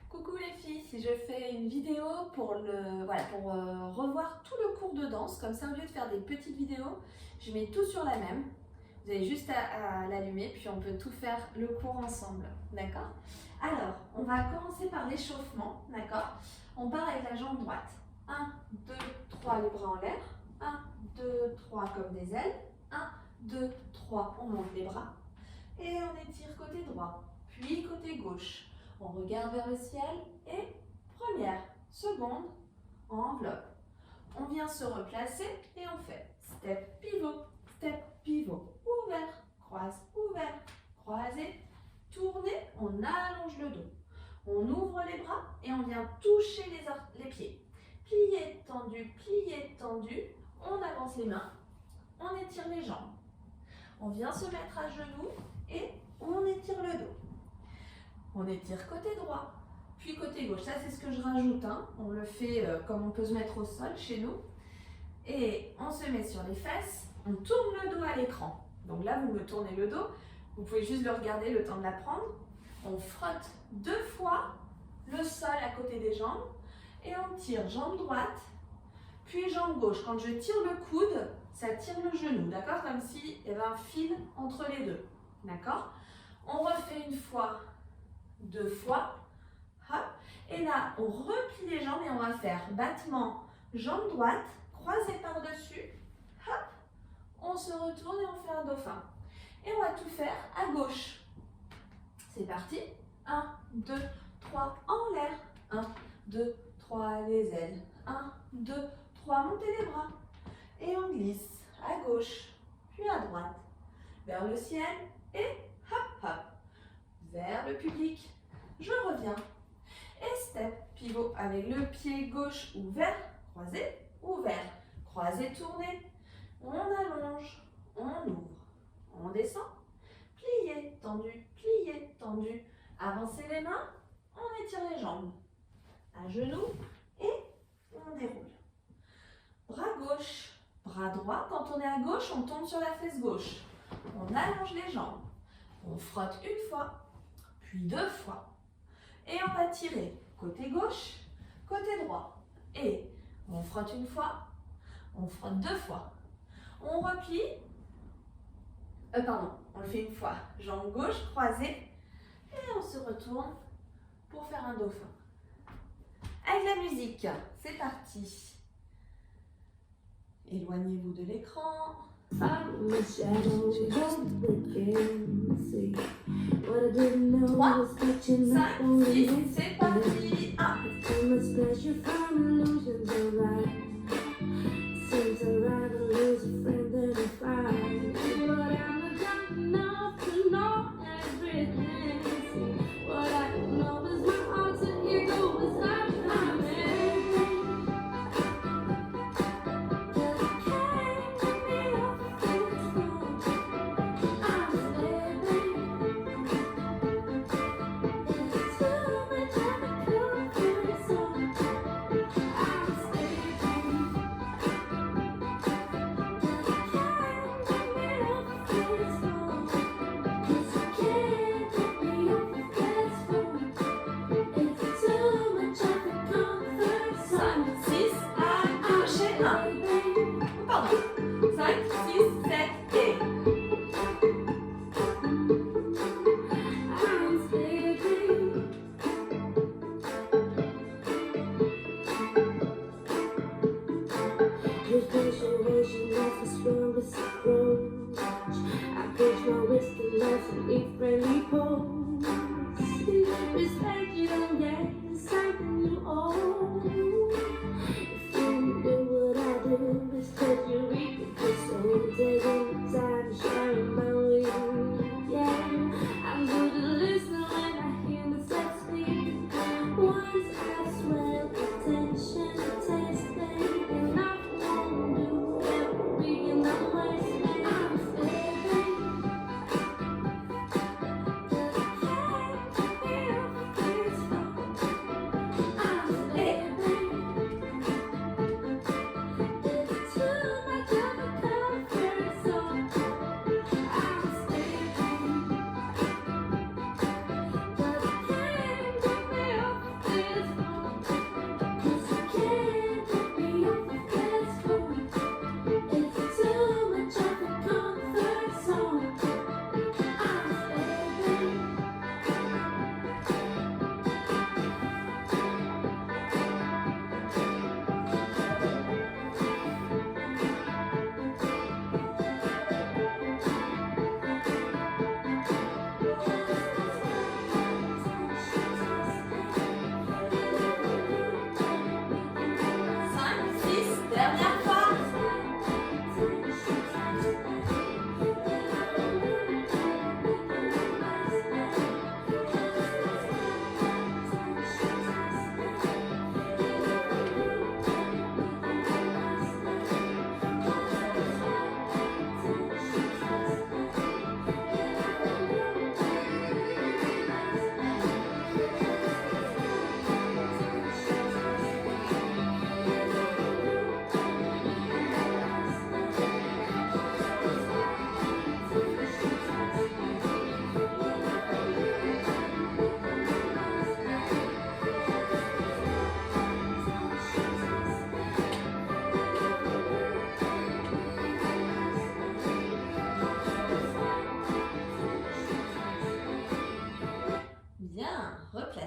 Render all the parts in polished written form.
Coucou les filles, si je fais une vidéo pour revoir tout le cours de danse, comme ça au lieu de faire des petites vidéos, je mets tout sur la même. Vous avez juste à l'allumer, puis on peut tout faire le cours ensemble, d'accord? Alors, on va commencer par l'échauffement, d'accord? On part avec la jambe droite. 1, 2, 3, les bras en l'air. 1, 2, 3 comme des ailes. 1, 2, 3, on monte les bras. Et on étire côté droit, puis côté gauche. On regarde vers le ciel et première, seconde, enveloppe. On vient se replacer et on fait step, pivot, ouvert, croisé, tourner, on allonge le dos. On ouvre les bras et on vient toucher les pieds. Plié, tendu, on avance les mains, on étire les jambes. On vient se mettre à genoux et on étire le dos. On étire côté droit, puis côté gauche. Ça, c'est ce que je rajoute. On le fait comme on peut se mettre au sol chez nous. Et on se met sur les fesses, on tourne le dos à l'écran. Donc là, vous me tournez le dos. Vous pouvez juste le regarder le temps de l'apprendre. On frotte 2 fois le sol à côté des jambes. Et on tire jambe droite, puis jambe gauche. Quand je tire le coude, ça tire le genou. D'accord? Comme s'il y avait un fil entre les deux. D'accord? On refait une fois. 2 fois, hop, et là on replie les jambes et on va faire battement, jambe droite, croisée par-dessus, hop, on se retourne et on fait un dauphin. Et on va tout faire à gauche. C'est parti, 1, 2, 3, en l'air, 1, 2, 3, les ailes, 1, 2, 3, montez les bras, et on glisse à gauche, puis à droite, vers le ciel, et hop, hop, vers le public. Je reviens. Et step, pivot avec le pied gauche ouvert, croisé, tourné. On allonge, on ouvre, on descend. Plié, tendu. Avancez les mains, on étire les jambes. À genoux et on déroule. Bras gauche, bras droit. Quand on est à gauche, on tombe sur la fesse gauche. On allonge les jambes. On frotte une fois, puis 2 fois. Et on va tirer côté gauche, côté droit. Et on frotte une fois, on frotte 2 fois. On replie, on le fait une fois. Jambe gauche croisée et on se retourne pour faire un dauphin. Avec la musique, c'est parti. Éloignez-vous de l'écran. 3, 5, 6, c'est parti. 5,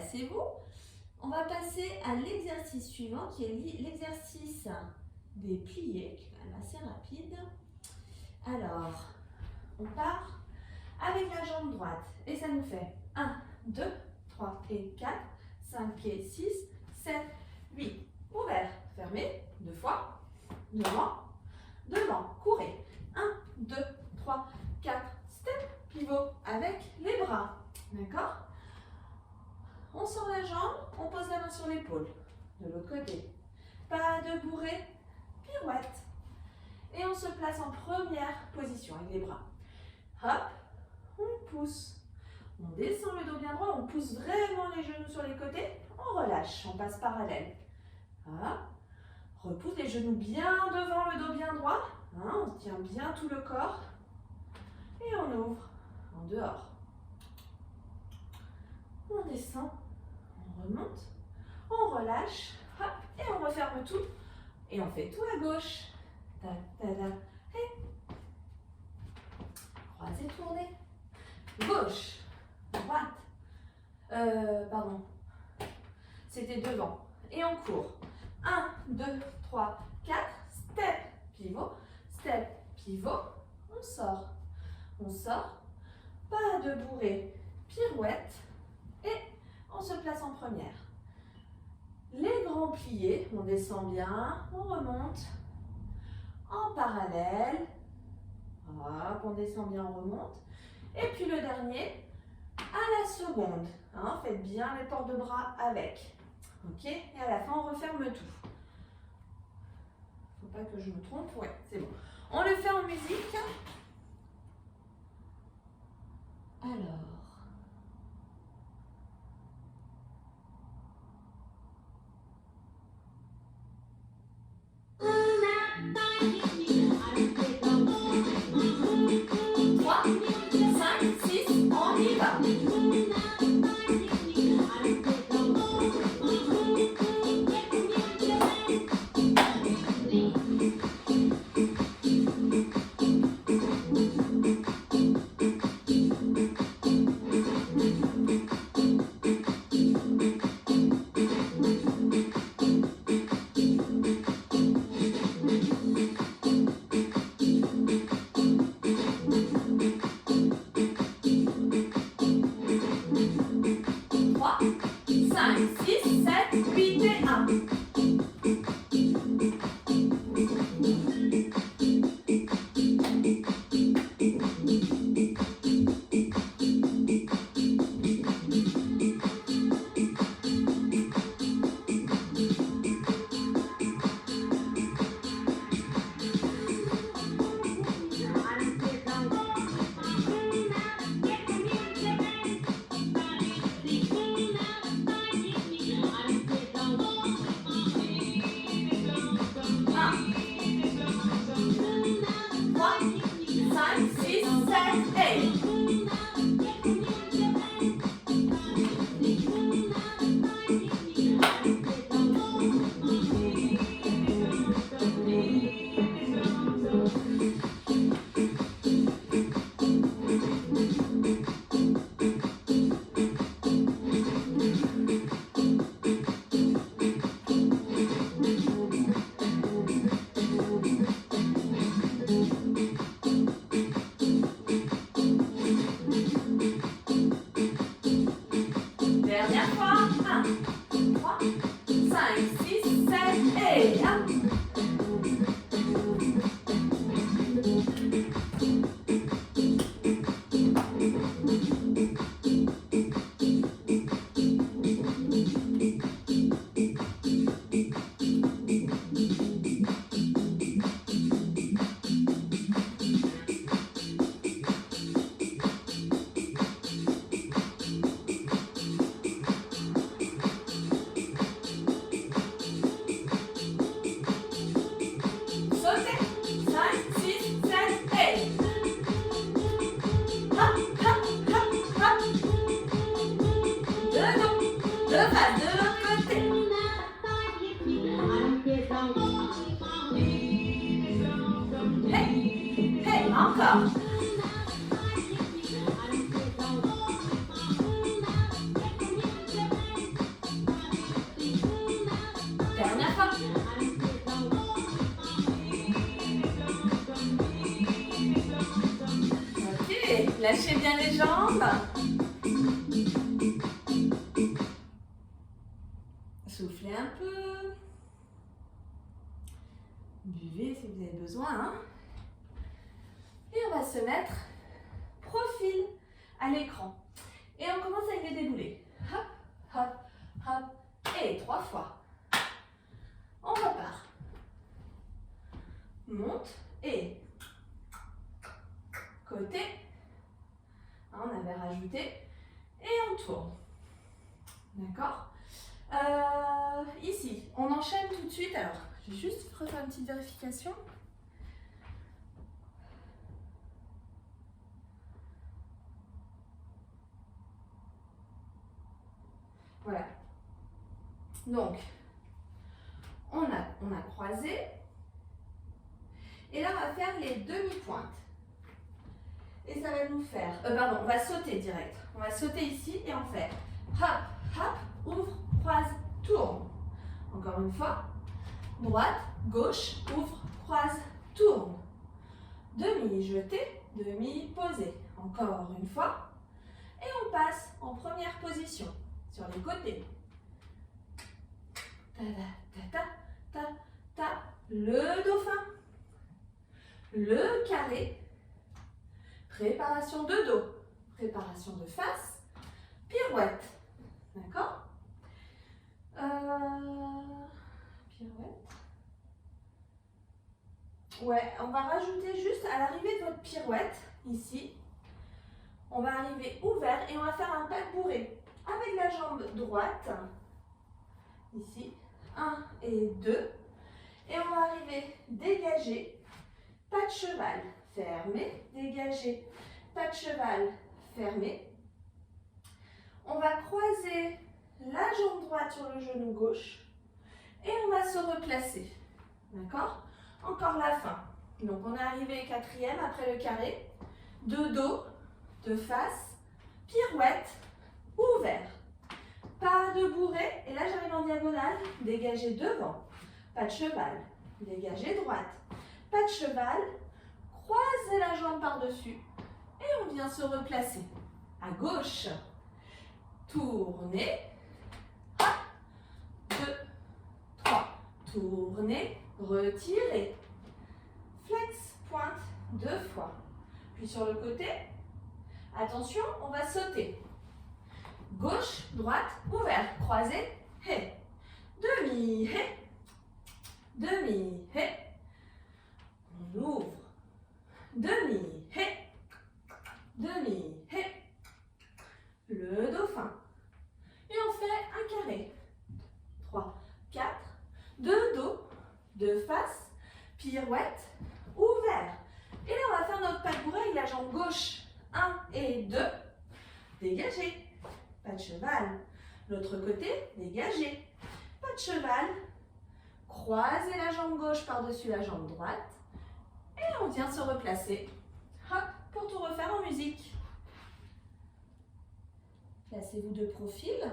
Placez-vous. On va passer à l'exercice suivant qui est l'exercice des pliés, qui est quand même assez rapide. Alors, on part avec la jambe droite et ça nous fait 1, 2, 3 et 4, 5 et 6, 7, 8. Ouvert, fermé, 2 fois, devant, devant, courez. 1, 2, 3, 4, step, pivot avec les bras. D'accord? On sort la jambe, on pose la main sur l'épaule. De l'autre côté. Pas de bourrée, pirouette. Et on se place en première position avec les bras. Hop, on pousse. On descend le dos bien droit, on pousse vraiment les genoux sur les côtés. On relâche, on passe parallèle. Hop, repousse les genoux bien devant le dos bien droit. On tient bien tout le corps. Et on ouvre en dehors. On descend, on remonte, on relâche, hop, et on referme tout. Et on fait tout à gauche. Ta, ta, ta, et croisez, tournez. Gauche, droite. Pardon. C'était devant. Et on court. 1, 2, 3, 4. Step, pivot. On sort. On sort. Pas de bourrée. Pirouette. Et on se place en première. Les grands pliés, on descend bien, on remonte en parallèle. Hop, on descend bien, on remonte. Et puis le dernier, à la seconde. Faites bien les ports de bras avec. Ok? Et à la fin, on referme tout. Faut pas que je me trompe. Ouais, c'est bon. On le fait en musique. Alors. Encore. Lâchez bien les jambes. Soufflez un peu. Buvez si vous avez besoin. Hein. Et on va se mettre profil à l'écran. Et on commence avec les déboulés. Hop, hop, hop. Et 3 fois. On repart. Monte et côté. On avait rajouté. Et on tourne. D'accord? Ici, on enchaîne tout de suite. Alors, je vais juste refaire une petite vérification. Voilà. Donc, on a croisé. Et là, on va faire les demi-pointes. Et ça va nous faire... pardon, on va sauter direct. On va sauter ici et on fait hop, hop, ouvre, croise, tourne. Encore une fois. Droite, gauche, ouvre, croise, tourne. Demi-jeté, demi-posé. Encore une fois. Et on passe en première position. Sur les côtés. Ta ta ta ta ta ta. Le dauphin. Le carré. Préparation de dos. Préparation de face. Pirouette. D'accord? Pirouette. Ouais, on va rajouter juste à l'arrivée de votre pirouette, ici. On va arriver ouvert et on va faire un pas bourré. Avec la jambe droite, ici, 1 et 2. Et on va arriver dégagé, pas de cheval, fermé, dégagé, pas de cheval, fermé. On va croiser la jambe droite sur le genou gauche et on va se replacer. D'accord? Encore la fin. Donc on est arrivé 4e après le carré, de dos, de face, pirouette, ouvert. Pas de bourré, et là j'arrive en diagonale, dégagé devant, pas de cheval, dégagé droite, pas de cheval, croisez la jambe par-dessus, et on vient se replacer. À gauche, tournez, hop, 2, 3, tournez, retirez, flex, pointe, 2 fois. Puis sur le côté, attention, on va sauter. Gauche, droite, ouvert, croisé, hé. Demi, hé. Demi, hé. On ouvre. Demi, hé. Demi, hé. Le dauphin. Et on fait un carré. 3, 4. De dos, de face, pirouette, ouvert. Et là, on va faire notre pas bourré avec la jambe gauche. 1 et 2. Dégagé. Pas de cheval. L'autre côté, dégagé. Pas de cheval. Croisez la jambe gauche par-dessus la jambe droite. Et on vient se replacer. Hop, pour tout refaire en musique. Placez-vous de profil.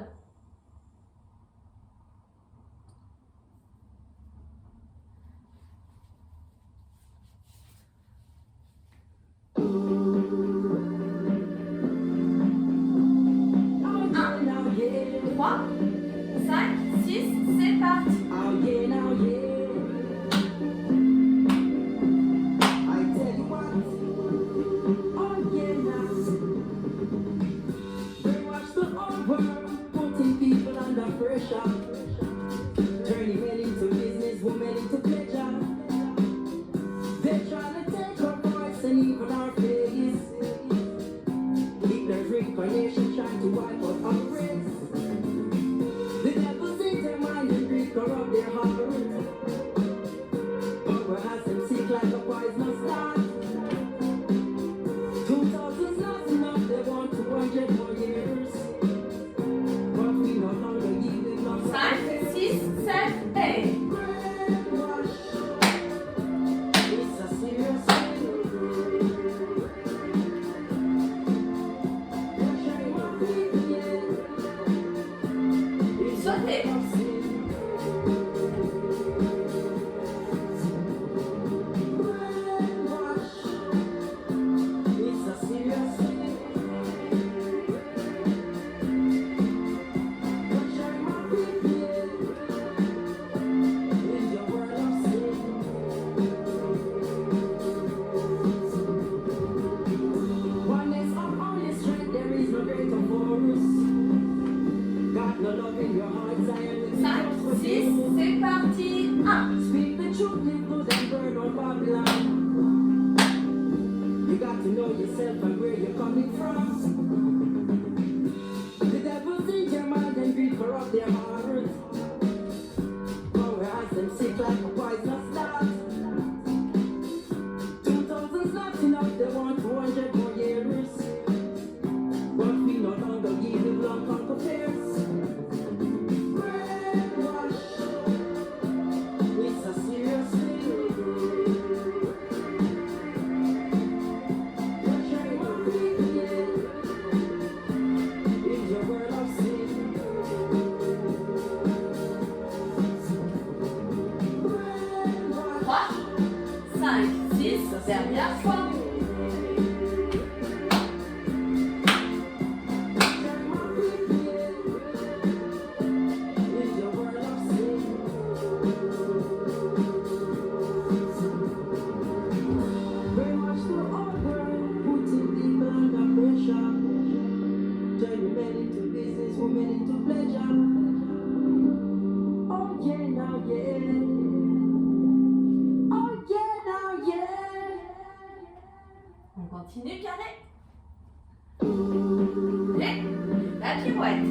6, c'est parti. 1. Speak the truth, live good and burn on Babylon. You got to know yourself and where you're coming from. The devil's in your mind and greed corrupt their hearts. Power has them sick like a poisonous dart. 2000's not enough, they want 200 more years. But we no longer give the blood conquer fears. Brainwash, it's a serious thing. You're trying to recreate in your world of sin. Brainwash, 3, 5, 6, dernière fois. On continue, carré. Et la pirouette.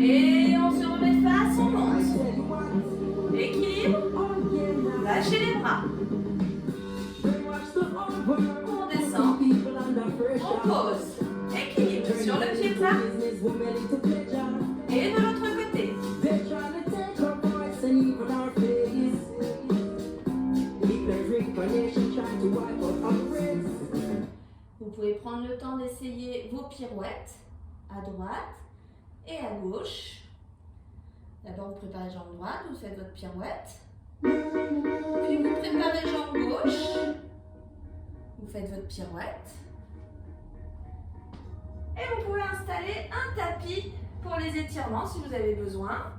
Et on se remet face, on monte. Équilibre. Lâchez les bras. On descend. On pose. Équilibre sur le pied plat. Et de l'autre côté. Vous pouvez prendre le temps d'essayer vos pirouettes à droite et à gauche. D'abord, vous préparez jambe droite, vous faites votre pirouette. Puis vous préparez jambe gauche. Vous faites votre pirouette. Et vous pouvez installer un tapis pour les étirements si vous avez besoin.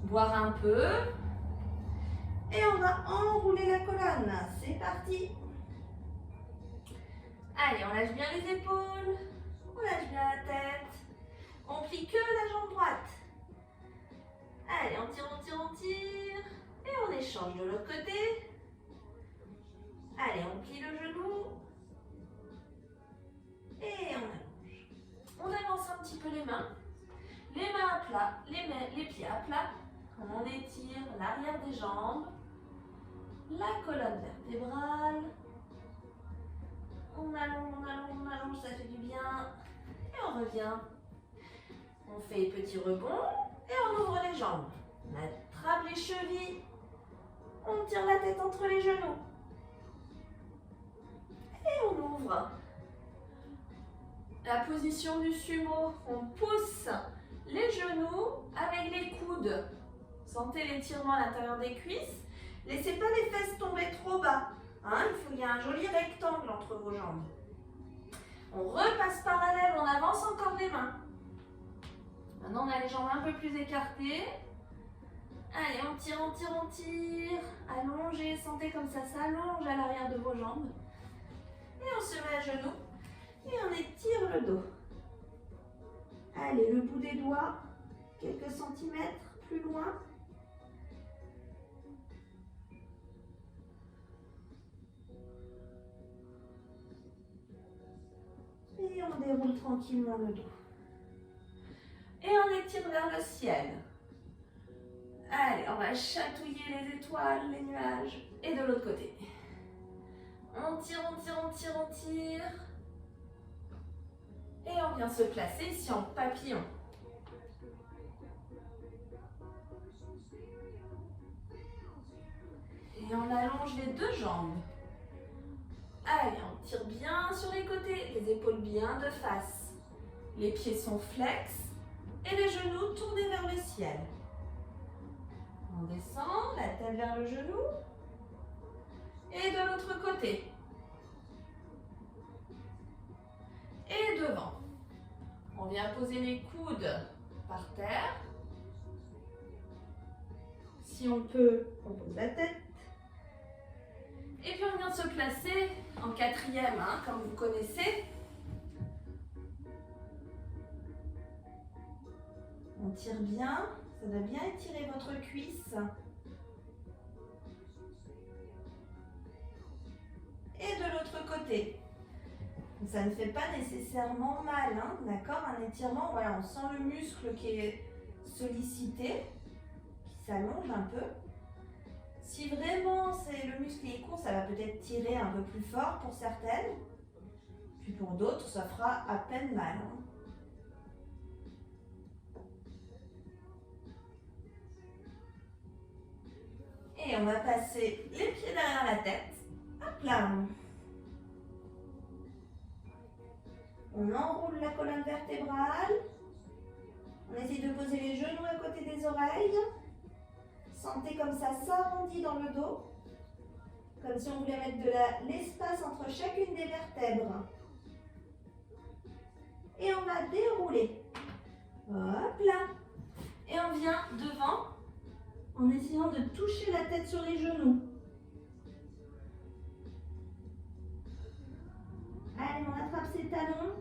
Boire un peu. Et on va enrouler la colonne. C'est parti. Allez, on lâche bien les épaules. On lâche bien la tête. On plie que la jambe droite. Allez, on tire, on tire, on tire. Et on échange de l'autre côté. Allez, on plie le genou. Et on allonge. On avance un petit peu les mains. Les mains à plat, les pieds à plat. On étire l'arrière des jambes. La colonne vertébrale. On allonge, ça fait du bien. Et on revient. On fait petit rebond et on ouvre les jambes. On attrape les chevilles. On tire la tête entre les genoux. Et on ouvre. La position du sumo, on pousse les genoux avec les coudes. Sentez l'étirement à l'intérieur des cuisses. Laissez pas les fesses tomber trop bas. Hein, il y a un joli rectangle entre vos jambes. On repasse parallèle, on avance encore les mains. Maintenant, on a les jambes un peu plus écartées. Allez, on tire, on tire, on tire. Allongez, sentez comme ça s'allonge à l'arrière de vos jambes. Et on se met à genoux. Et on étire le dos. Allez, le bout des doigts, quelques centimètres plus loin. Et on déroule tranquillement le dos. Et on étire vers le ciel. Allez, on va chatouiller les étoiles, les nuages. Et de l'autre côté. On tire, on tire, on tire, on tire. Et on vient se placer ici en papillon. Et on allonge les deux jambes. Allez, on tire bien sur les côtés, les épaules bien de face. Les pieds sont flex et les genoux tournés vers le ciel. On descend, la tête vers le genou. Et de l'autre côté. Et devant. On vient poser les coudes par terre. Si on peut, on pose la tête. Et puis on vient de se placer en quatrième, hein, comme vous connaissez. On tire bien, ça doit bien étirer votre cuisse. Et de l'autre côté. Ça ne fait pas nécessairement mal, hein, d'accord? Un étirement, voilà, on sent le muscle qui est sollicité, qui s'allonge un peu. Si vraiment c'est le muscle qui est court, ça va peut-être tirer un peu plus fort pour certaines. Puis pour d'autres, ça fera à peine mal. Hein. Et on va passer les pieds derrière la tête. Hop là. On enroule la colonne vertébrale. On essaye de poser les genoux à côté des oreilles. Sentez comme ça s'arrondit dans le dos. Comme si on voulait mettre de l'espace entre chacune des vertèbres. Et on va dérouler. Hop là. Et on vient devant en essayant de toucher la tête sur les genoux. Allez, on attrape ses talons.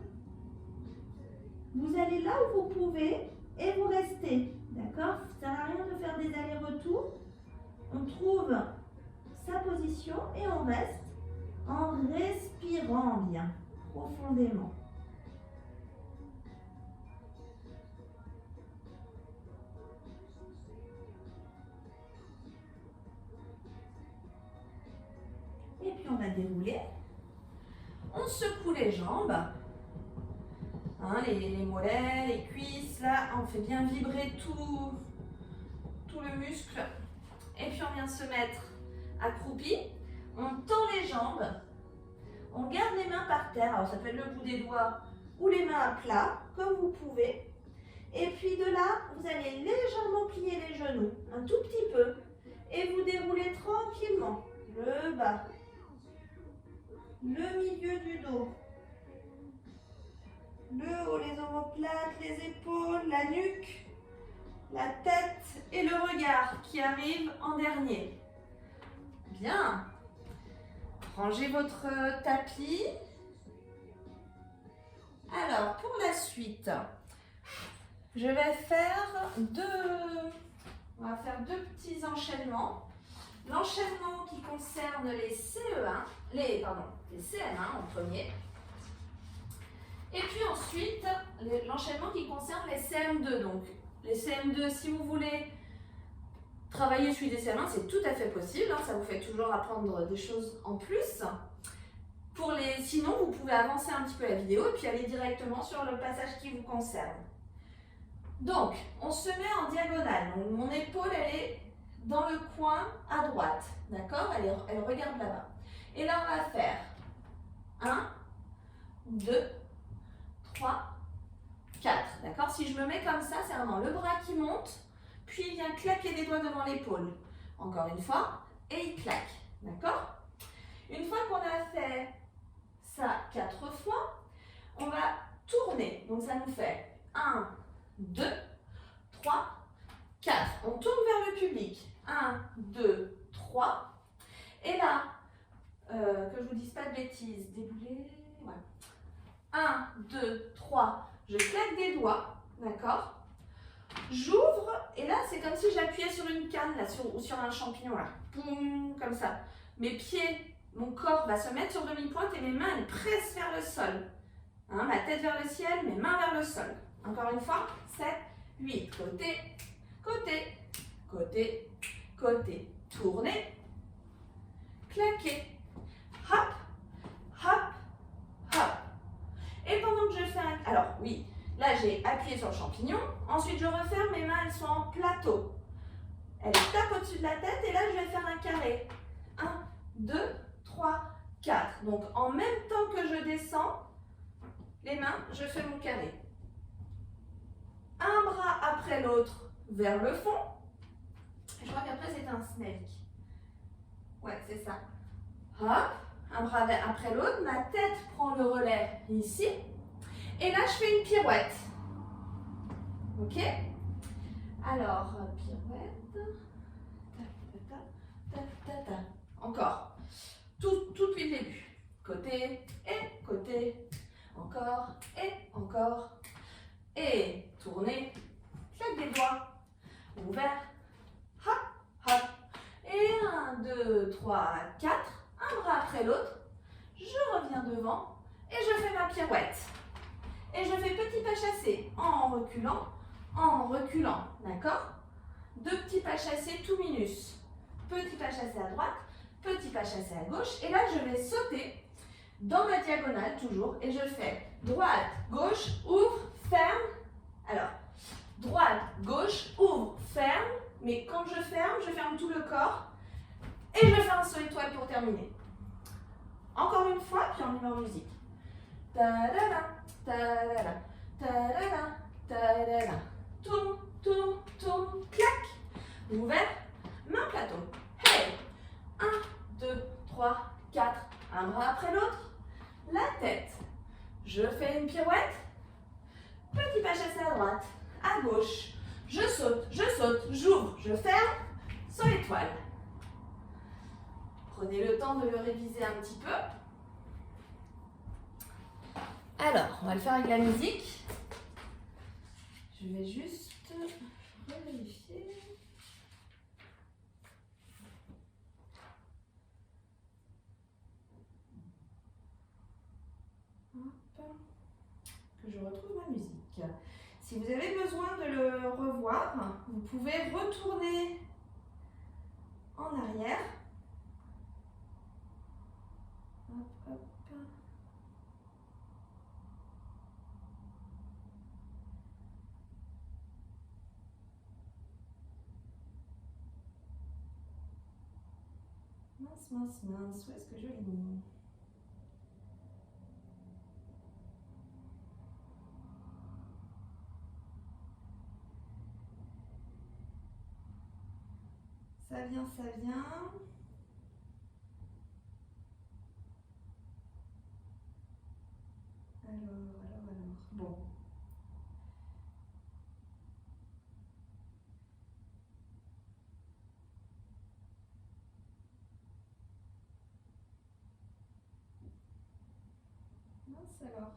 Vous allez là où vous pouvez et vous restez. D'accord? Ça ne sert à rien de faire des allers-retours. On trouve sa position et on reste en respirant bien, profondément. Et puis on va dérouler. On secoue les jambes. Hein, les mollets, les cuisses, là, on fait bien vibrer tout le muscle. Et puis on vient se mettre accroupi. On tend les jambes. On garde les mains par terre. Alors ça peut être le bout des doigts ou les mains à plat, comme vous pouvez. Et puis de là, vous allez légèrement plier les genoux, un tout petit peu. Et vous déroulez tranquillement le bas, le milieu du dos, le haut, les omoplates, les épaules, la nuque, la tête et le regard qui arrive en dernier. Bien. Rangez votre tapis. Alors, pour la suite, je vais faire on va faire deux petits enchaînements. L'enchaînement qui concerne les CM1 en premier. Et puis ensuite, l'enchaînement qui concerne les CM2. Donc, les CM2, si vous voulez travailler sur des CM1, c'est tout à fait possible. Hein, ça vous fait toujours apprendre des choses en plus. Sinon, vous pouvez avancer un petit peu la vidéo et puis aller directement sur le passage qui vous concerne. Donc, on se met en diagonale. Donc, mon épaule, elle est dans le coin à droite. D'accord? Elle regarde là-bas. Et là, on va faire 1, 2, 3, 4. D'accord? Si je me mets comme ça, c'est vraiment le bras qui monte, puis il vient claquer les doigts devant l'épaule. Encore une fois, et il claque. D'accord? Une fois qu'on a fait ça 4 fois, on va tourner. Donc ça nous fait 1, 2, 3, 4. On tourne vers le public. 1, 2, 3. Et là, que je ne vous dise pas de bêtises, débouler. Ouais. 1, 2, 3. Je claque des doigts. D'accord? J'ouvre et là, c'est comme si j'appuyais sur une canne là, ou sur un champignon. Là. Boum, comme ça. Mes pieds, mon corps va se mettre sur demi-pointe et mes mains elles pressent vers le sol. Hein, ma tête vers le ciel, mes mains vers le sol. Encore une fois, 7, 8. Côté, côté, côté, côté. Tournez, claquez. Hop, hop, hop. Et pendant que je fais un... Alors, oui, là j'ai appuyé sur le champignon. Ensuite, je referme, mes mains elles sont en plateau. Elles tapent au-dessus de la tête et là je vais faire un carré. 1, 2, 3, 4. Donc en même temps que je descends, les mains, je fais mon carré. Un bras après l'autre vers le fond. Je crois qu'après c'est un snake. Ouais, c'est ça. Hop, un bras après l'autre. Ma tête prend le relais ici. Et là, je fais une pirouette. Ok? Alors, pirouette. Ta, ta, ta, ta, ta, ta. Encore. tout depuis le début. Côté, et côté, encore, et encore. Et tournez, claque des doigts, ouvert, hop, hop. Et 1, 2, 3, 4, un bras après l'autre. Je reviens devant et je fais ma pirouette. Et je fais petit pas chassé en reculant, d'accord? 2 petits pas chassés tout minus. Petit pas chassé à droite, petit pas chassé à gauche. Et là, je vais sauter dans ma diagonale toujours. Et je fais droite, gauche, ouvre, ferme. Alors, droite, gauche, ouvre, ferme. Mais quand je ferme tout le corps. Et je fais un saut étoile pour terminer. Encore une fois, puis on y va en musique. Ta-da-da, ta-da-da, ta-da-da, ta-da-da. Tourne, tourne, tourne, clac. Ouvert, main plateau. Hey! 1, 2, 3, 4. Un bras après l'autre. La tête. Je fais une pirouette. Petit pas chassé à droite, à gauche. Je saute, j'ouvre, je ferme. Saut étoile. Prenez le temps de le réviser un petit peu. Alors, on va le faire avec la musique. Je vais juste vérifier. Hop. Que je retrouve ma musique. Si vous avez besoin de le revoir, vous pouvez retourner en arrière. Hop, hop. Mince, où est-ce que je l'ai mis? Ça vient. Alors. Bon. Mince alors.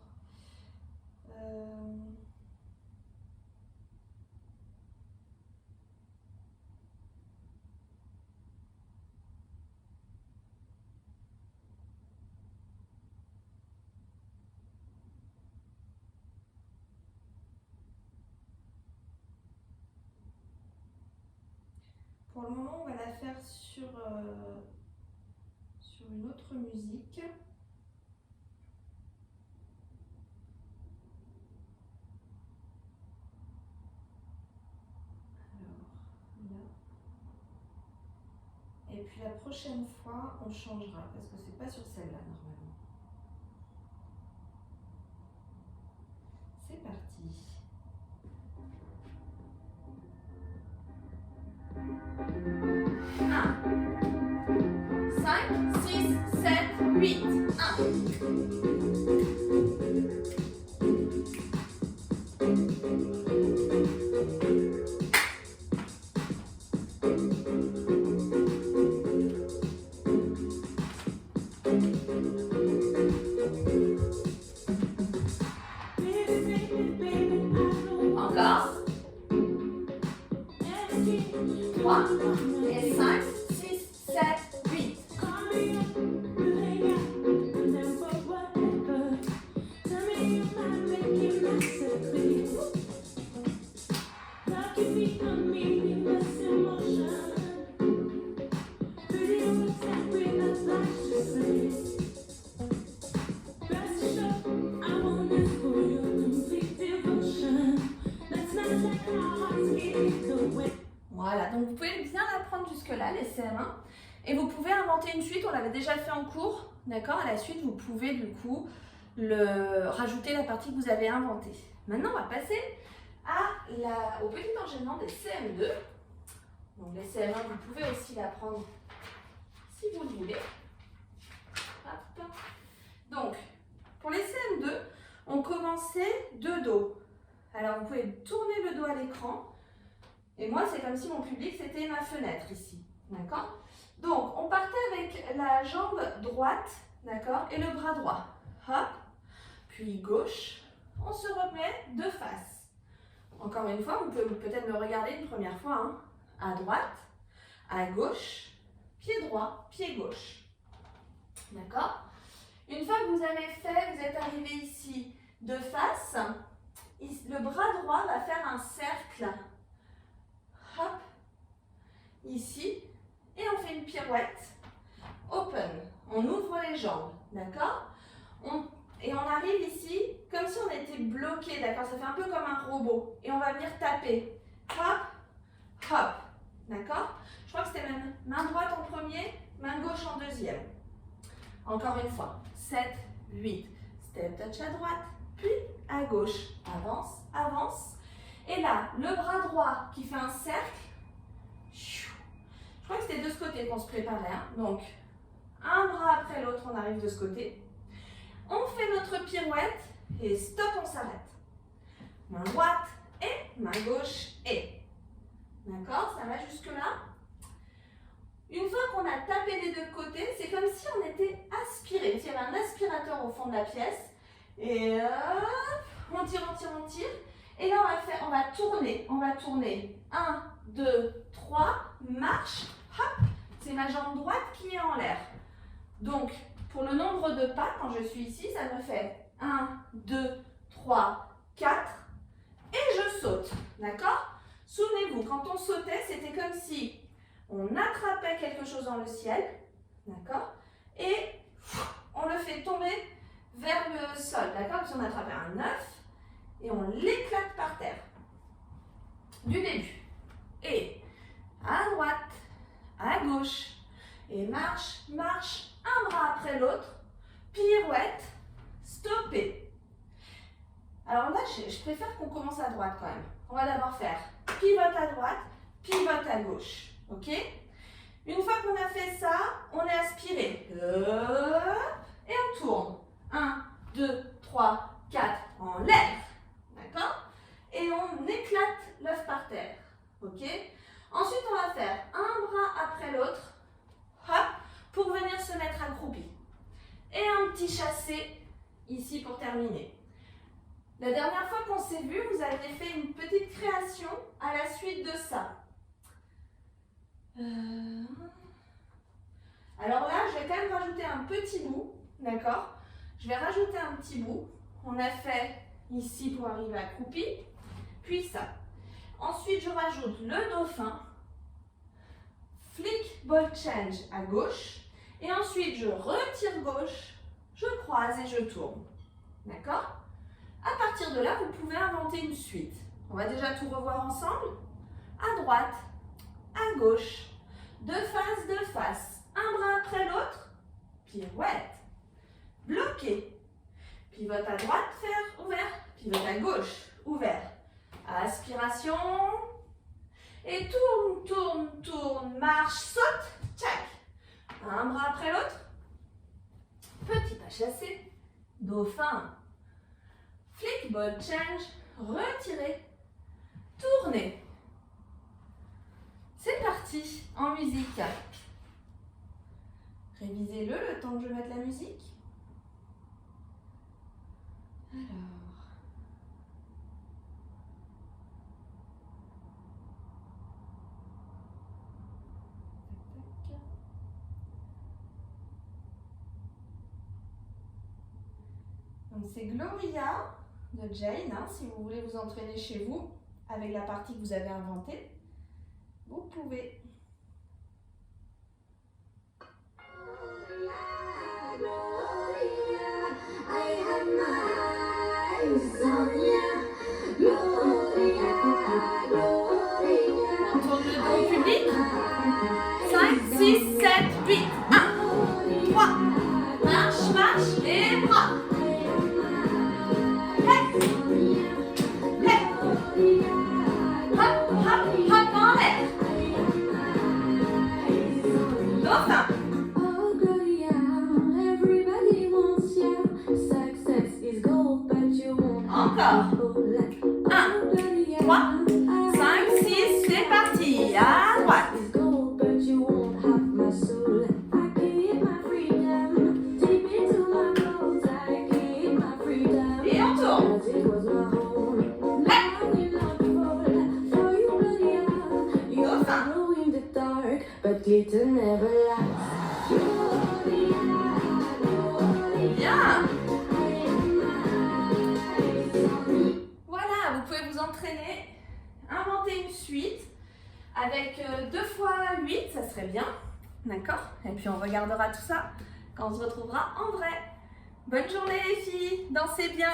Pour le moment, on va la faire sur une autre musique. Et puis la prochaine fois, on changera parce que c'est pas sur celle-là normalement. C'est parti. 1, 5, 6, 7, 8. 3 et 5, 6, 7, 8. Voilà, donc vous pouvez bien l'apprendre jusque-là, les CM1. Et vous pouvez inventer une suite, on l'avait déjà fait en cours, d'accord? À la suite, vous pouvez du coup rajouter la partie que vous avez inventée. Maintenant, on va passer au petit enchaînement des CM2. Donc les CM1, vous pouvez aussi l'apprendre si vous le voulez. Hop. Donc, pour les CM2, on commençait de dos. Alors, vous pouvez tourner le dos à l'écran. Et moi, c'est comme si mon public, c'était ma fenêtre ici. D'accord? Donc, on partait avec la jambe droite, d'accord, et le bras droit. Hop, puis gauche. On se remet de face. Encore une fois, vous pouvez peut-être me regarder une première fois. Hein. À droite, à gauche, pied droit, pied gauche. D'accord? Une fois que vous avez fait, vous êtes arrivé ici de face, le bras droit va faire un cercle. Hop, ici. Et on fait une pirouette. Open. On ouvre les jambes. D'accord? Et on arrive ici comme si on était bloqué. D'accord? Ça fait un peu comme un robot. Et on va venir taper. Hop, hop. D'accord? Je crois que c'était même main droite en premier, main gauche en deuxième. Encore une fois. 7, 8. Step touch à droite, puis à gauche. Avance, avance. Et là, le bras droit qui fait un cercle. Je crois que c'était de ce côté qu'on se préparait. Hein. Donc, un bras après l'autre, on arrive de ce côté. On fait notre pirouette et stop, on s'arrête. Main droite et main gauche et. D'accord? Ça va jusque-là? Une fois qu'on a tapé des deux côtés, c'est comme si on était aspiré. S'il y avait un aspirateur au fond de la pièce. Et hop, on tire, on tire, on tire. Et là, on va tourner. On va tourner. 1, 2, 3, marche. Hop, c'est ma jambe droite qui est en l'air. Donc, pour le nombre de pas, quand je suis ici, ça me fait 1, 2, 3, 4. Et je saute. D'accord? Souvenez-vous, quand on sautait, c'était comme si on attrapait quelque chose dans le ciel. D'accord? Et on le fait tomber vers le sol. D'accord? Comme si on attrapait un œuf et on l'éclate par terre. Du début. Et à droite, à gauche. Et marche, marche, un bras après l'autre. Pirouette, stopper. Alors là, je préfère qu'on commence à droite quand même. On va d'abord faire pivote à droite, pivote à gauche. Ok? Une fois qu'on a fait ça, on est aspiré. Et on tourne. 1, 2, 3, 4 en l'air. D'accord? Et on éclate l'œuf par terre. Ok? Ensuite, on va faire un bras après l'autre. Hop, pour venir se mettre accroupi. Et un petit chassé ici pour terminer. La dernière fois qu'on s'est vu, vous aviez fait une petite création à la suite de ça. Alors là, je vais quand même rajouter un petit bout, d'accord? Je vais rajouter un petit bout. On a fait ici pour arriver accroupi, puis ça. Ensuite, je rajoute le dauphin, flick, ball change à gauche, et ensuite je retire gauche, je croise et je tourne, d'accord? À partir de là, vous pouvez inventer une suite. On va déjà tout revoir ensemble. À droite, à gauche, de face, un bras après l'autre, pirouette, bloqué, pivote à droite, faire ouvert, pivote à gauche, ouvert, aspiration, et tourne, tourne, tourne, marche, saute, tchac, un bras après l'autre, petit pas chassé, dauphin, flick, ball change, retirer, tourner. C'est parti, en musique. Révisez-le le temps que je mette la musique. Alors. Tac, tac. Donc c'est Gloria de Jane, hein, si vous voulez vous entraîner chez vous avec la partie que vous avez inventée. Vous pouvez. On tourne le dos au public. 5, 6, 7, 8. 1, 3. Marche, marche, les bras. Hey. Hey. Hop, hop, hop en l'air. Dauphin. Oh Gloria, everybody wants you. Success is gold, but you won't Encore. like 1, 3, 5, 6, c'est parti. À droite. is gold, but you won't have my soul. glitter never lasts. Bien. Voilà, vous pouvez vous entraîner, inventer une suite avec 2 fois 8, ça serait bien. D'accord? Et puis on regardera tout ça quand on se retrouvera en vrai. Bonne journée les filles, dansez bien!